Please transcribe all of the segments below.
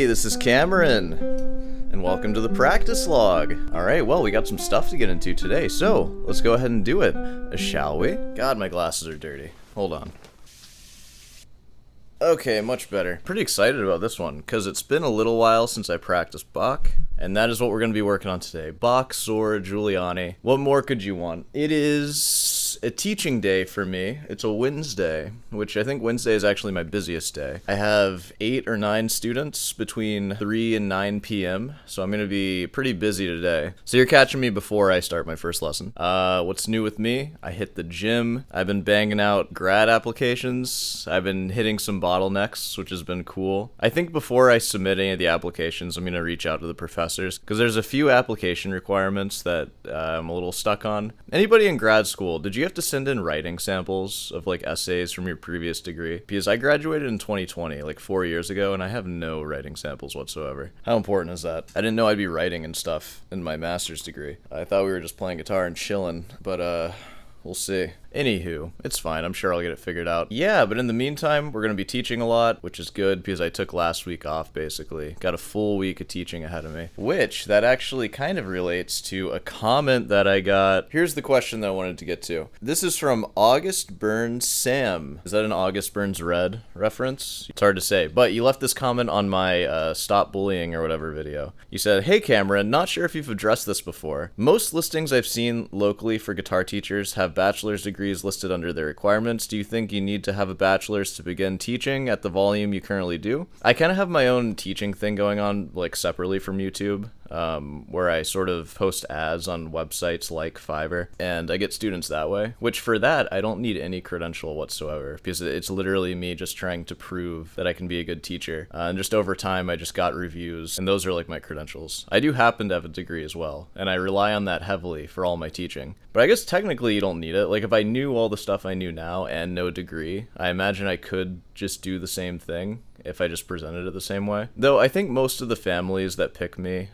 Hey, this is Cameron, and welcome to the practice log. Alright, well, we got some stuff to get into today, so let's go ahead and do it, shall we? God, my glasses are dirty. Hold on. Okay, much better. Pretty excited about this one, because it's been a little while since I practiced Bach, and that is what we're going to be working on today. Bach, Sor, Giuliani. What more could you want? It is a teaching day for me. It's a Wednesday, which I think Wednesday is actually my busiest day. I have 8 or 9 students between 3 and 9 p.m., so I'm going to be pretty busy today. So you're catching me before I start my first lesson. What's new with me? I hit the gym. I've been banging out grad applications. I've been hitting some bottlenecks, which has been cool. I think before I submit any of the applications, I'm going to reach out to the professors, because there's a few application requirements that I'm a little stuck on. Anybody in grad school, did you have to send in writing samples of like essays from your previous degree? Because I graduated in 2020, like 4 years ago, and I have no writing samples whatsoever. How important is that? I didn't know I'd be writing and stuff in my master's degree. I thought we were just playing guitar and chilling, but we'll see. Anywho, it's fine. I'm sure I'll get it figured out. Yeah, but in the meantime, we're going to be teaching a lot, which is good because I took last week off, basically. Got a full week of teaching ahead of me, which that actually kind of relates to a comment that I got. Here's the question that I wanted to get to. This is from August Burns Sam. Is that an August Burns Red reference? It's hard to say, but you left this comment on my Stop Bullying or whatever video. You said, "Hey Cameron, not sure if you've addressed this before. Most listings I've seen locally for guitar teachers have bachelor's degrees listed under their requirements. Do you think you need to have a bachelor's to begin teaching at the volume you currently do?" I kind of have my own teaching thing going on, like separately from YouTube, where I sort of post ads on websites like Fiverr, and I get students that way, which for that, I don't need any credential whatsoever, because it's literally me just trying to prove that I can be a good teacher, and just over time, I just got reviews, and those are like my credentials. I do happen to have a degree as well, and I rely on that heavily for all my teaching, but I guess technically you don't need it. Like if I knew all the stuff I knew now and no degree, I imagine I could just do the same thing if I just presented it the same way. Though I think most of the families that pick me,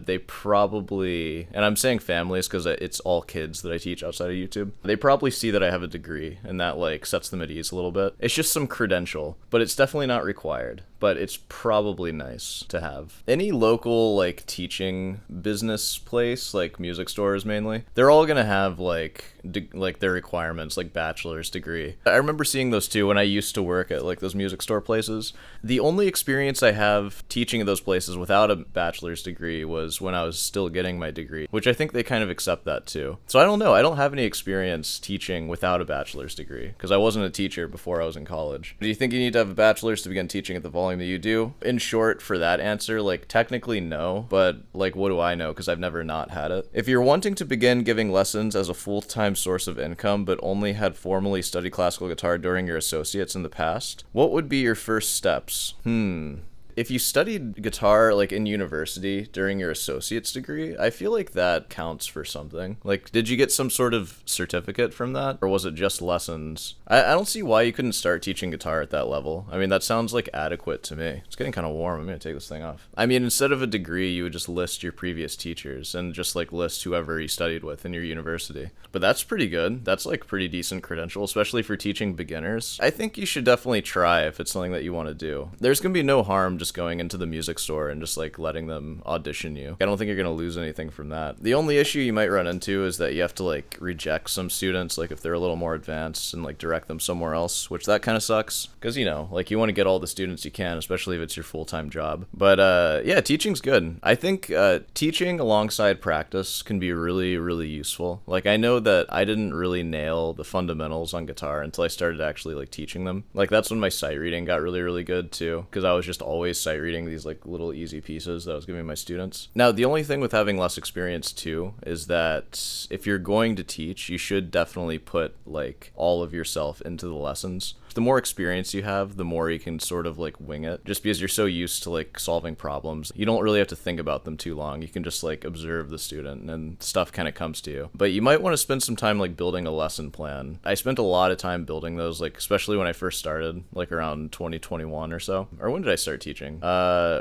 they probably, and I'm saying families because it's all kids that I teach outside of YouTube, they probably see that I have a degree, and that like sets them at ease a little bit. It's just some credential, but it's definitely not required, but it's probably nice to have. Any local like teaching business place, like music stores mainly, they're all gonna have like their requirements, like bachelor's degree. I remember seeing those too when I used to work at like those music store places. The only experience I have teaching at those places without a bachelor's degree was when I was still getting my degree, which I think they kind of accept that too. So I don't know. I don't have any experience teaching without a bachelor's degree because I wasn't a teacher before I was in college. Do you think you need to have a bachelor's to begin teaching at the volume that you do? In short, for that answer, like technically no, but like what do I know because I've never not had it. If you're wanting to begin giving lessons as a full-time source of income but only had formally studied classical guitar during your associates in the past, what would be your first steps? If you studied guitar like in university during your associate's degree, I feel like that counts for something. Like, did you get some sort of certificate from that? Or was it just lessons? I don't see why you couldn't start teaching guitar at that level. I mean, that sounds like adequate to me. It's getting kind of warm. I'm gonna take this thing off. I mean, instead of a degree, you would just list your previous teachers and just like list whoever you studied with in your university. But that's pretty good. That's like pretty decent credential, especially for teaching beginners. I think you should definitely try if it's something that you want to do. There's gonna be no harm just going into the music store and just like letting them audition you. I don't think you're gonna lose anything from that. The only issue you might run into is that you have to like reject some students, like if they're a little more advanced, and like direct them somewhere else, which that kind of sucks because, you know, like you want to get all the students you can, especially if it's your full-time job. But yeah, teaching's good. I think teaching alongside practice can be really, really useful. Like I know that I didn't really nail the fundamentals on guitar until I started actually like teaching them. Like that's when my sight reading got really, really good too, because I was just always sight reading these like little easy pieces that I was giving my students. Now, the only thing with having less experience too is that if you're going to teach, you should definitely put like all of yourself into the lessons. The more experience you have, the more you can sort of like wing it, just because you're so used to like solving problems. You don't really have to think about them too long. You can just like observe the student and stuff kind of comes to you. But you might want to spend some time like building a lesson plan. I spent a lot of time building those, like especially when I first started, like around 2021 or so. Or when did I start teaching?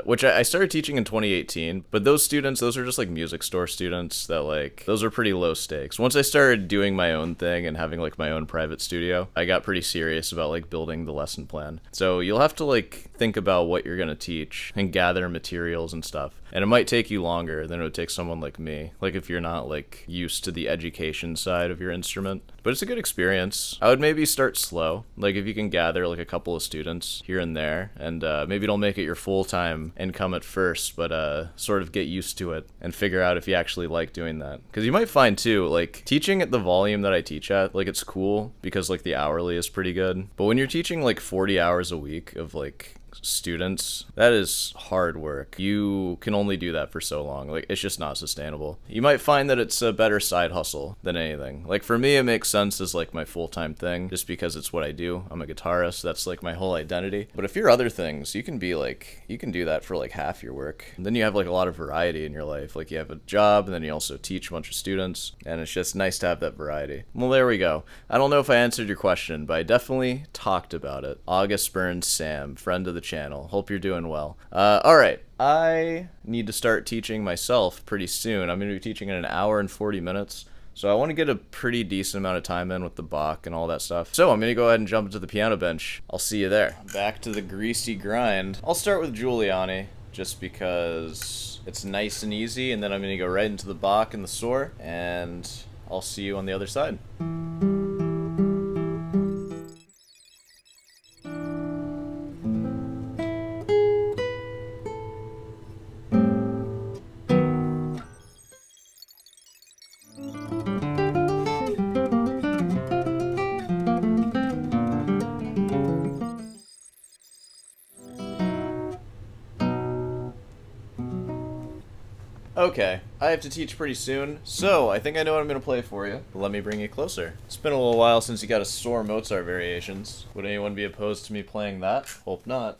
Which I started teaching in 2018, but those students, those are just like music store students that like, those are pretty low stakes. Once I started doing my own thing and having like my own private studio, I got pretty serious about like building the lesson plan. So you'll have to like think about what you're going to teach and gather materials and stuff. And it might take you longer than it would take someone like me, like if you're not like used to the education side of your instrument. But it's a good experience. I would maybe start slow, like if you can gather like a couple of students here and there, and maybe don't make it your full-time income at first, but sort of get used to it and figure out if you actually like doing that. Because you might find too, like teaching at the volume that I teach at, like it's cool because like the hourly is pretty good. But when you're teaching like 40 hours a week of like students, that is hard work. You can only do that for so long. Like, it's just not sustainable. You might find that it's a better side hustle than anything. Like, for me, it makes sense as like my full-time thing just because it's what I do. I'm a guitarist. That's like my whole identity. But if you're other things, you can be like, you can do that for like half your work. And then you have like a lot of variety in your life. Like, you have a job and then you also teach a bunch of students, and it's just nice to have that variety. Well, there we go. I don't know if I answered your question, but I definitely talked about it. August Burns Sam, friend of the channel. Hope you're doing well. All right. I need to start teaching myself pretty soon. I'm going to be teaching in an hour and 40 minutes. So I want to get a pretty decent amount of time in with the Bach and all that stuff. So I'm going to go ahead and jump into the piano bench. I'll see you there. Back to the greasy grind. I'll start with Giuliani just because it's nice and easy, and then I'm going to go right into the Bach and the Soar, and I'll see you on the other side. Okay, I have to teach pretty soon, so I think I know what I'm going to play for you. Let me bring you closer. It's been a little while since you got to Soar Mozart variations. Would anyone be opposed to me playing that? Hope not.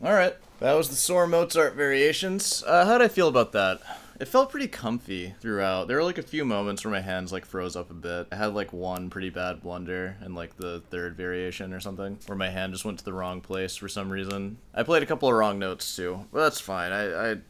Alright, that was the Sore Mozart variations. How'd I feel about that? It felt pretty comfy throughout. There were like a few moments where my hands like froze up a bit. I had like one pretty bad blunder in like the third variation or something, where my hand just went to the wrong place for some reason. I played a couple of wrong notes too, but that's fine.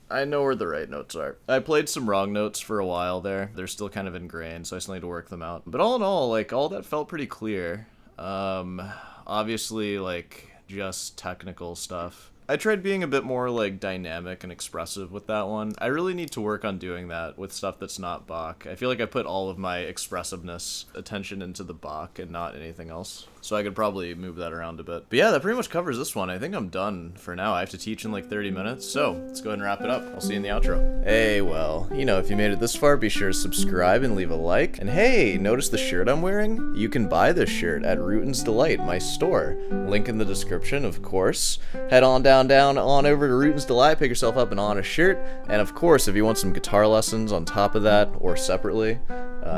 I know where the right notes are. I played some wrong notes for a while there. They're still kind of ingrained, so I still need to work them out. But all in all, like all that felt pretty clear. Obviously like just technical stuff. I tried being a bit more, like, dynamic and expressive with that one. I really need to work on doing that with stuff that's not Bach. I feel like I put all of my expressiveness attention into the Bach and not anything else. So I could probably move that around a bit. But yeah, that pretty much covers this one. I think I'm done for now. I have to teach in like 30 minutes, so let's go ahead and wrap it up. I'll see you in the outro. Hey, well, you know, if you made it this far, be sure to subscribe and leave a like. And hey, notice the shirt I'm wearing? You can buy this shirt at Rootin's Delight, my store. Link in the description, of course. Head on down on over to Rootin's Delight, pick yourself up an honest shirt. And of course, if you want some guitar lessons on top of that, or separately,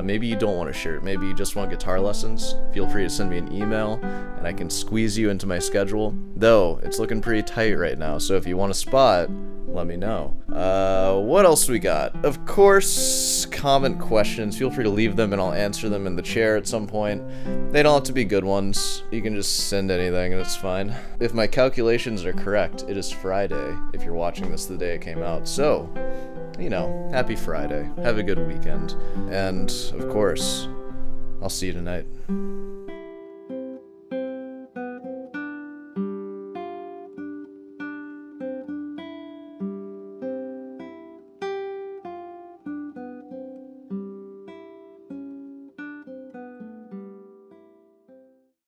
maybe you don't want a shirt, maybe you just want guitar lessons, feel free to send me an email and I can squeeze you into my schedule. Though, it's looking pretty tight right now, so if you want a spot, let me know. What else we got? Of course, comment questions. Feel free to leave them and I'll answer them in the chair at some point. They don't have to be good ones. You can just send anything and it's fine. If my calculations are correct, it is Friday if you're watching this the day it came out. So, you know, happy Friday. Have a good weekend. And, of course, I'll see you tonight.